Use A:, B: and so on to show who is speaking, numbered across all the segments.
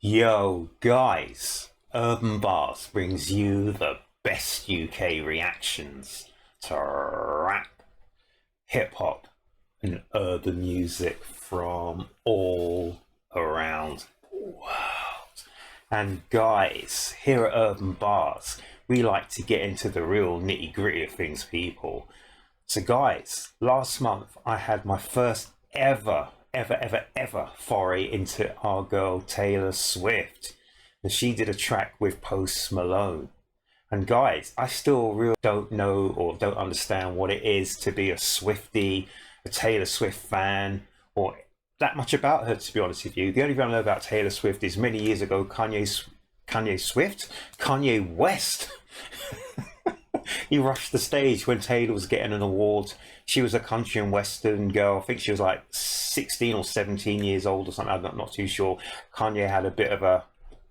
A: Yo, guys, Urb'n Barz brings you the best UK reactions to rap, hip hop, and urban music from all around the world. And guys, here at Urb'n Barz, we like to get into the real nitty gritty of things, people. So, guys, last month I had my first ever foray into our girl Taylor Swift. And she did a track with Post Malone. And guys, I still really don't know or don't understand what it is to be a Swiftie, a Taylor Swift fan, or that much about her, to be honest with you. The only thing I know about Taylor Swift is many years ago, Kanye West. He rushed the stage when Taylor was getting an award. She was a country and western girl. I think she was like 16 or 17 years old or something. I'm not too sure. Kanye had a bit of a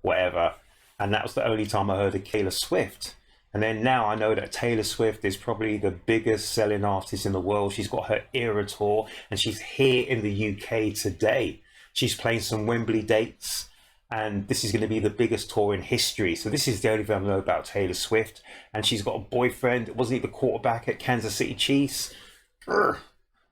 A: whatever. And that was the only time I heard of Taylor Swift. And then now I know that Taylor Swift is probably the biggest selling artist in the world. She's got her Era tour and she's here in the UK today. She's playing some Wembley dates. And this is going to be the biggest tour in history. So this is the only thing I know about Taylor Swift. And she's got a boyfriend. Wasn't he the quarterback at Kansas City Chiefs? Urgh.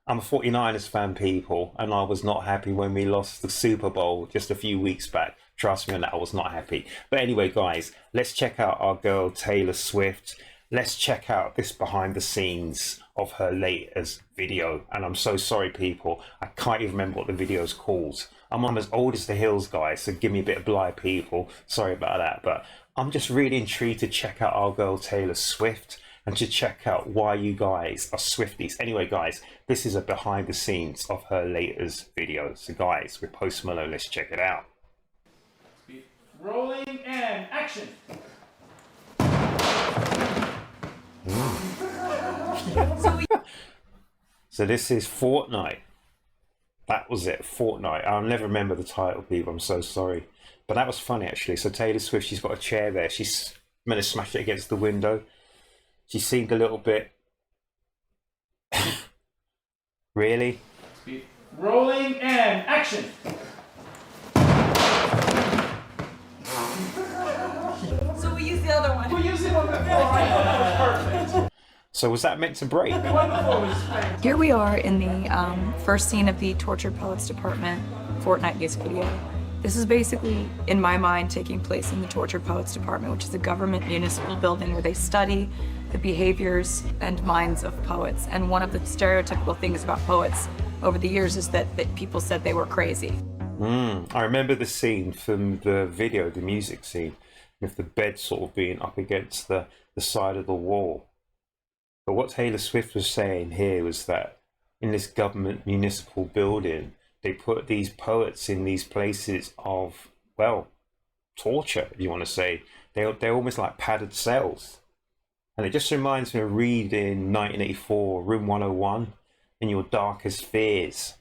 A: I'm a 49ers fan, people. And I was not happy when we lost the Super Bowl just a few weeks back. Trust me on that, I was not happy. But anyway, guys, let's check out our girl Taylor Swift. Let's check out this behind the scenes of her latest video. And I'm so sorry, people. I can't even remember what the video is called. I'm as old as the hills, guys, so give me a bit of bly, people. Sorry about that, but I'm just really intrigued to check out our girl Taylor Swift and to check out why you guys are Swifties. Anyway, guys, this is a behind the scenes of her latest video. So guys, with Post Malone, let's check it out.
B: Rolling and action.
A: So this is Fortnight. That was it, Fortnight. I'll never remember the title, people. I'm so sorry. But that was funny, actually. So Taylor Swift, she's got a chair there. She's meant to smash it against the window. She seemed a little bit... Really?
B: Rolling and action.
C: So we use the other one.
B: We used it one before. I know that was perfect.
A: So was that meant to break?
B: The one before was perfect.
C: Here we are in the first scene of the Tortured Poets Department Fortnight music video. This is basically, in my mind, taking place in the Tortured Poets Department, which is a government municipal building where they study the behaviors and minds of poets. And one of the stereotypical things about poets over the years is that people said they were crazy.
A: I remember the scene from the video, the music scene, with the bed sort of being up against the side of the wall. But what Taylor Swift was saying here was that in this government municipal building, they put these poets in these places of, well, torture, if you want to say. They're almost like padded cells. And it just reminds me of reading 1984, Room 101, in Your Darkest Fears.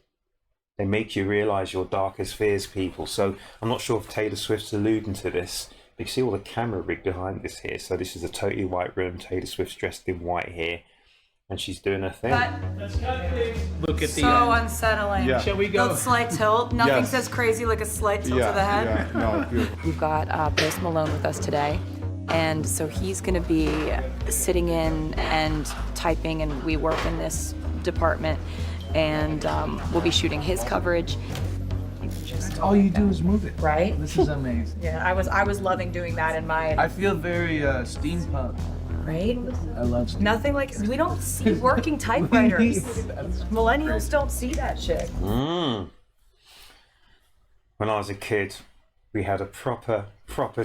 A: They make you realize your darkest fears, people. So I'm not sure if Taylor Swift's alluding to this. But you see all the camera rig behind this here. So this is a totally white room. Taylor Swift's dressed in white here. And she's doing her thing.
B: Let's cut, please.
D: Look at the
C: So unsettling.
D: Yeah. Shall we go?
C: The slight tilt. Nothing
D: Yes.
C: says crazy like a slight tilt to the head.
D: Yeah, no, good.
E: We've got Post Malone with us today, and so he's going to be sitting in and typing, and we work in this department, and we'll be shooting his coverage.
D: All you do is move it.
E: Right?
D: This is amazing.
C: Yeah, I was loving doing that in my
D: I feel very steampunk.
E: Right?
D: I love steampunk.
C: nothing like we don't see working typewriters. Millennials don't see that shit.
A: When I was a kid, we had a proper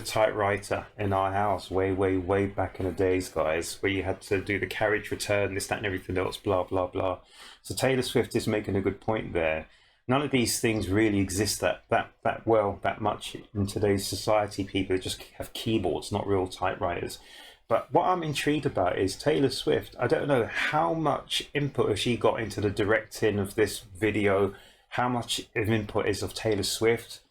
A: typewriter in our house way back in the days, guys, where you had to do the carriage return, this, that, and everything else, blah, blah, blah. So Taylor Swift is making a good point there. None of these things really exist that much in today's society. People just have keyboards, not real typewriters. But what I'm intrigued about is Taylor Swift. I don't know how much input has she got into the directing of this video. How much of input is of Taylor Swift?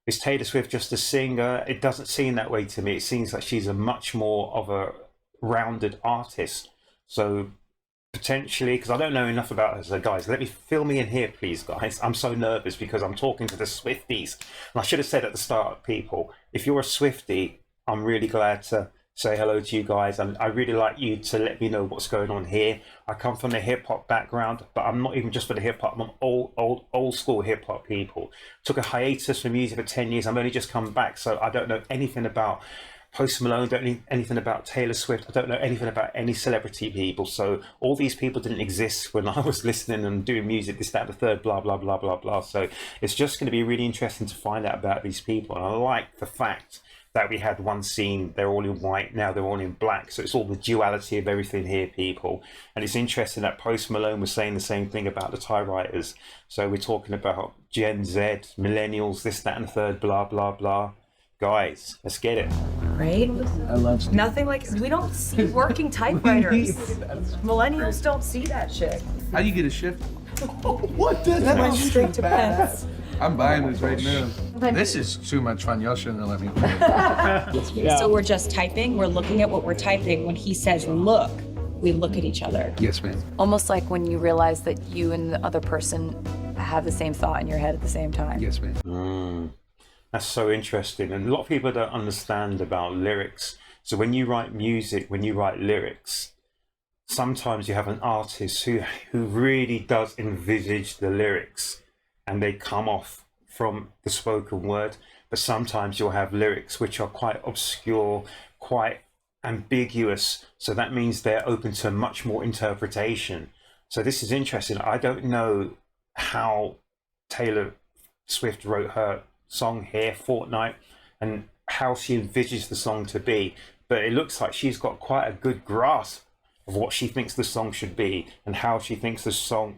A: Is Taylor Swift just a singer? It doesn't seem that way to me. It seems like she's a much more of a rounded artist. So potentially, because I don't know enough about her. So guys, fill me in here, please, guys. I'm so nervous because I'm talking to the Swifties. And I should have said at the start, people, if you're a Swiftie, I'm really glad to say hello to you guys, and I really like you to let me know what's going on here. I come from the hip hop background, but I'm not even just for the hip hop. I'm old school hip hop people. Took a hiatus from music for 10 years. I'm only just come back, so I don't know anything about Post Malone, don't know anything about Taylor Swift. I don't know anything about any celebrity people. So all these people didn't exist when I was listening and doing music, this, that, the third, blah, blah, blah, blah, blah. So it's just going to be really interesting to find out about these people. And I like the fact that we had one scene, they're all in white, now they're all in black. So it's all the duality of everything here, people. And it's interesting that Post Malone was saying the same thing about the typewriters. So we're talking about Gen Z, millennials, this, that, and the third, blah, blah, blah. Guys, let's get it.
C: Right?
D: I love Steve.
C: Nothing like, we don't see working typewriters. Millennials don't see that shit.
D: How do you get a shift? What the
C: That went straight to pants.
D: I'm buying this right now. This is too much fun. Y'all shouldn't have let me play.
C: So we're just typing, we're looking at what we're typing. When he says look, we look at each other.
D: Yes, ma'am.
E: Almost like when you realize that you and the other person have the same thought in your head at the same time.
D: Yes, ma'am.
A: That's so interesting. And a lot of people don't understand about lyrics. So when you write music, when you write lyrics, sometimes you have an artist who really does envisage the lyrics and they come off from the spoken word. But sometimes you'll have lyrics which are quite obscure, quite ambiguous. So that means they're open to much more interpretation. So this is interesting. I don't know how Taylor Swift wrote her song here, Fortnight, and how she envisages the song to be, but it looks like she's got quite a good grasp of what she thinks the song should be and how she thinks the song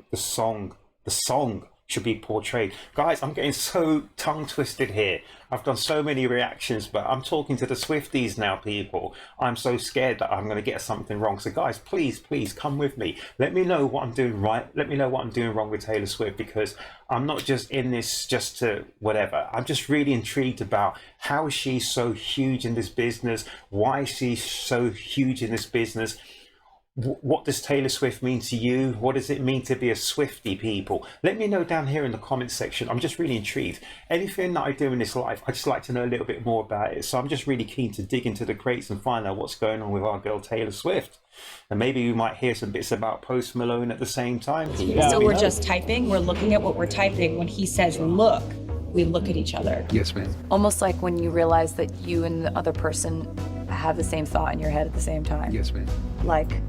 A: should be portrayed. Guys, I'm getting so tongue twisted here. I've done so many reactions, but I'm talking to the Swifties now, people. I'm so scared that I'm going to get something wrong. So guys, please come with me. Let me know what I'm doing right. Let me know what I'm doing wrong with Taylor Swift, because I'm not just in this just to whatever. I'm just really intrigued about how she's so huge in this business, why she's so huge in this business. What does Taylor Swift mean to you? What does it mean to be a Swiftie, people? Let me know down here in the comments section. I'm just really intrigued. Anything that I do in this life, I just like to know a little bit more about it. So I'm just really keen to dig into the crates and find out what's going on with our girl Taylor Swift. And maybe we might hear some bits about Post Malone at the same time.
C: So we're just typing, we're looking at what we're typing. When he says look, we look at each other.
D: Yes, ma'am.
E: Almost like when you realize that you and the other person have the same thought in your head at the same time.
D: Yes, ma'am.
E: Like,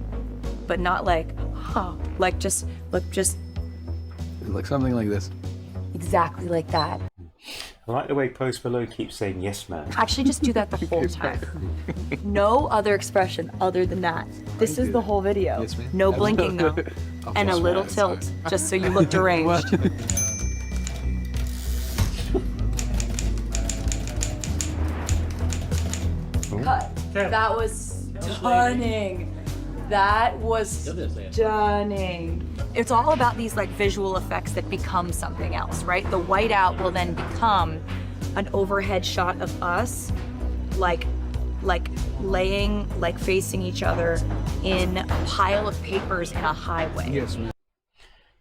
E: but not like, huh, like just, look, just
D: Like something like this.
E: exactly like that.
A: I like the way Post Malone keeps saying yes, man.
E: Actually, just do that the whole time. No other expression other than that. This is the whole video.
D: Yes, ma'am.
E: No blinking though. And a
D: yes,
E: little
D: ma'am.
E: tilt, just so you look deranged. Cut. That was stunning. That was stunning. It's all about these like visual effects that become something else, right? The whiteout will then become an overhead shot of us, like laying, like facing each other in a pile of papers in a highway.
D: Yes, ma'am.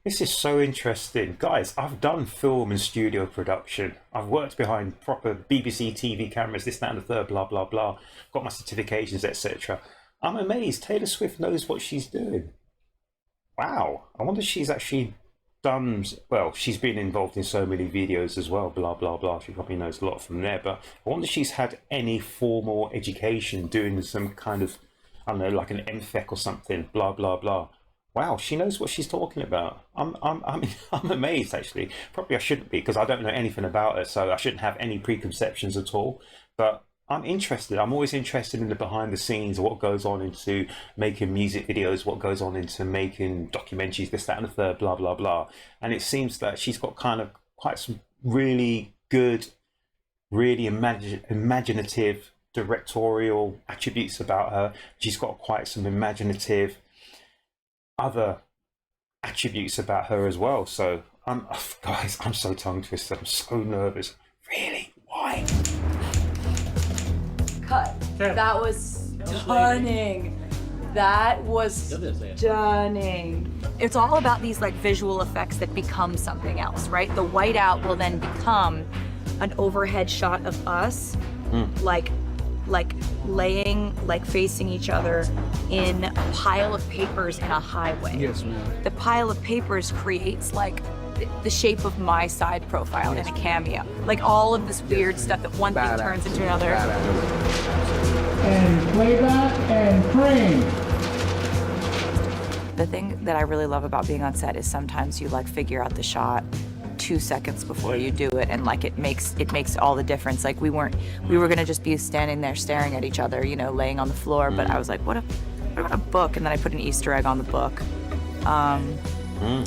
A: This is so interesting. Guys, I've done film and studio production. I've worked behind proper BBC TV cameras, this, that, and the third, blah, blah, blah. Got my certifications, etc. I'm amazed Taylor Swift knows what she's doing. Wow. I wonder if she's actually done, well, she's been involved in so many videos as well, blah, blah, blah. She probably knows a lot from there, but I wonder if she's had any formal education doing some kind of, I don't know, like an MPhET or something, blah, blah, blah. Wow, she knows what she's talking about. I'm amazed, actually. Probably I shouldn't be, because I don't know anything about her, so I shouldn't have any preconceptions at all. But I'm interested. I'm always interested in the behind the scenes, what goes on into making music videos, what goes on into making documentaries, this, that, and the third, blah, blah, blah. And it seems that she's got kind of quite some really good, really imaginative directorial attributes about her. She's got quite some imaginative other attributes about her as well. So guys, I'm so tongue twisted. I'm so nervous. Really? Why?
E: Cut. That was stunning. That was stunning. It's all about these like visual effects that become something else, right? The whiteout will then become an overhead shot of us, like laying, like facing each other in a pile of papers in a highway.
D: Yes, ma'am.
E: The pile of papers creates like the shape of my side profile in a cameo. Like all of this weird stuff that one thing turns into another.
B: And playback and frame.
E: The thing that I really love about being on set is sometimes you like figure out the shot 2 seconds before you do it, and like it makes all the difference. Like we were gonna just be standing there staring at each other, you know, laying on the floor, but I was like, what about a book? And then I put an Easter egg on the book.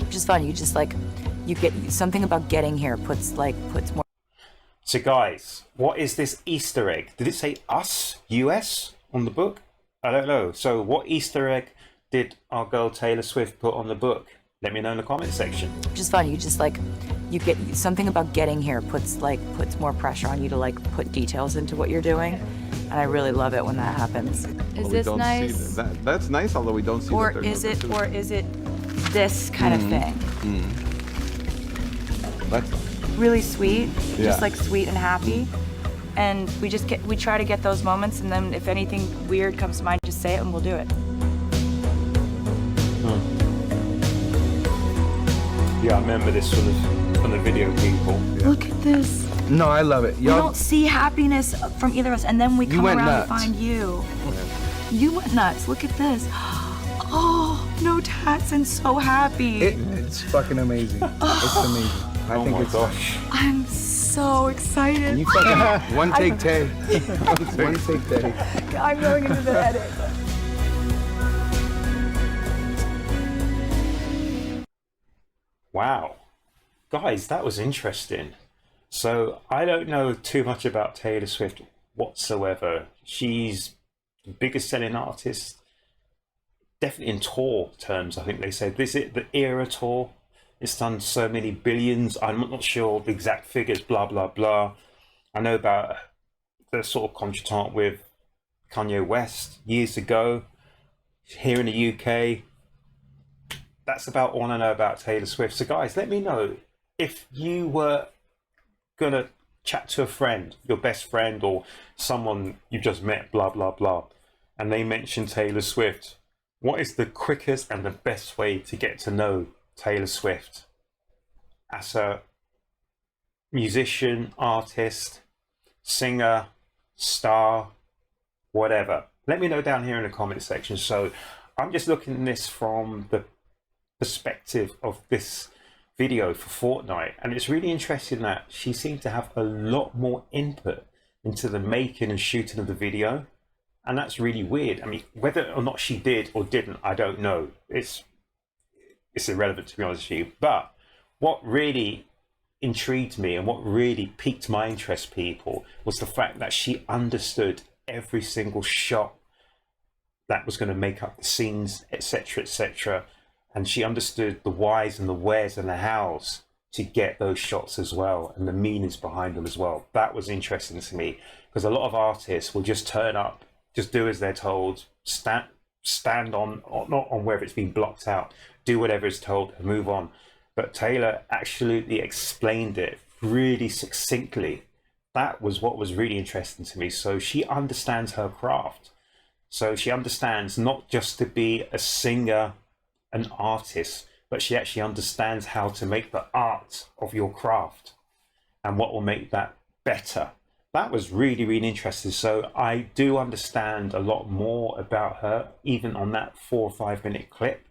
E: Which is fun. You just like, you get something about getting here puts more.
A: So guys, what is this Easter egg? Did it say us, US, on the book? I don't know. So what Easter egg did our girl Taylor Swift put on the book? Let me know in the comment section.
E: Which is fun. You just like, you get something about getting here puts more pressure on you to like put details into what you're doing, and I really love it when that happens. Is this nice?
F: That's nice, although we don't see.
E: Or is it this kind of thing?
F: That's
E: Really sweet,
F: Yeah.
E: just like sweet and happy. And we try to get those moments, and then if anything weird comes to mind, just say it and we'll do it.
A: Yeah, I remember this from the video people.
E: Look at this.
D: No, I love it.
E: You don't see happiness from either of us, and then we come
D: went
E: around
D: nuts.
E: and find you. You went nuts. Look at this. Oh, no tats and so happy.
D: It's fucking amazing. It's amazing. I
A: Oh
D: think
A: my
D: it's
A: gosh.
E: I'm so excited.
D: You fucking one take Tay. One take Tay.
E: I'm going into the edit.
A: Wow. Guys, that was interesting. So I don't know too much about Taylor Swift whatsoever. She's the biggest selling artist, definitely in tour terms. I think they said, visit the Era tour. It's done so many billions. I'm not sure the exact figures, blah, blah, blah. I know about the sort of contretemps with Kanye West years ago here in the UK. That's about all I know about Taylor Swift. So guys, let me know if you were gonna chat to a friend, your best friend or someone you just met, blah, blah, blah, and they mention Taylor Swift. What is the quickest and the best way to get to know Taylor Swift as a musician, artist, singer, star, whatever? Let me know down here in the comment section. So I'm just looking at this from the perspective of this video for Fortnight, and it's really interesting that she seemed to have a lot more input into the making and shooting of the video, and that's really weird. I mean, whether or not she did or didn't, I don't know. It's irrelevant, to be honest with you. But what really intrigued me and what really piqued my interest, people, was the fact that she understood every single shot that was going to make up the scenes, etc., etc. And she understood the whys and the wheres and the hows to get those shots as well, and the meanings behind them as well. That was interesting to me, because a lot of artists will just turn up, just do as they're told, stand on, not on wherever it's been blocked out, do whatever is told and move on. But Taylor absolutely explained it really succinctly. That was what was really interesting to me. So she understands her craft. So she understands not just to be a singer, an artist, but she actually understands how to make the art of your craft and what will make that better. That was really, really interesting. So I do understand a lot more about her, even on that 4 or 5 minute clip.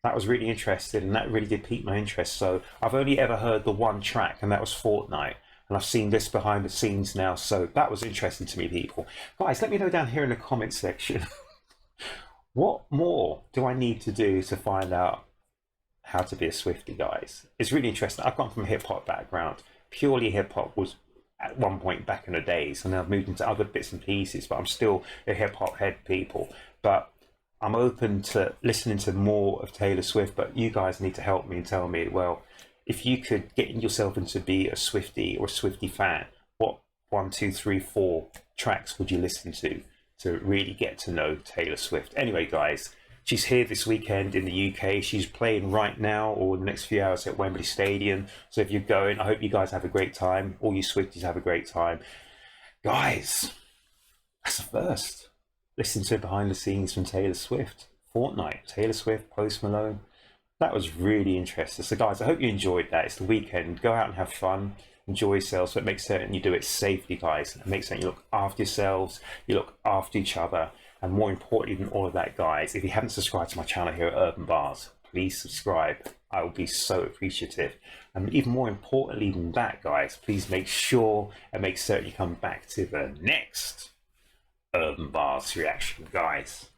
A: That was really interesting, and that really did pique my interest. So I've only ever heard the one track, and that was Fortnight. And I've seen this behind the scenes now. So that was interesting to me, people. Guys, let me know down here in the comment section. What more do I need to do to find out how to be a Swiftie, guys? It's really interesting. I've come from a hip hop background. Purely hip hop was at one point back in the days, and then I've moved into other bits and pieces, but I'm still a hip hop head, people. But I'm open to listening to more of Taylor Swift, but you guys need to help me and tell me, well, if you could get yourself into be a Swiftie or a Swiftie fan, what 1, 2, 3, 4 tracks would you listen to? to really get to know Taylor Swift. Anyway, guys, she's here this weekend in the UK. She's playing right now or the next few hours at Wembley Stadium. So if you're going, I hope you guys have a great time. All you Swifties have a great time. Guys, that's the first. Listen to behind the scenes from Taylor Swift. Fortnight, Taylor Swift, Post Malone. That was really interesting. So guys, I hope you enjoyed that. It's the weekend. Go out and have fun. Enjoy yourselves, but make certain you do it safely, guys. And make certain you look after yourselves, you look after each other. And more importantly than all of that, guys, if you haven't subscribed to my channel here at Urb'n Barz, please subscribe. I will be so appreciative. And even more importantly than that, guys, please make sure and make certain you come back to the next Urb'n Barz reaction, guys.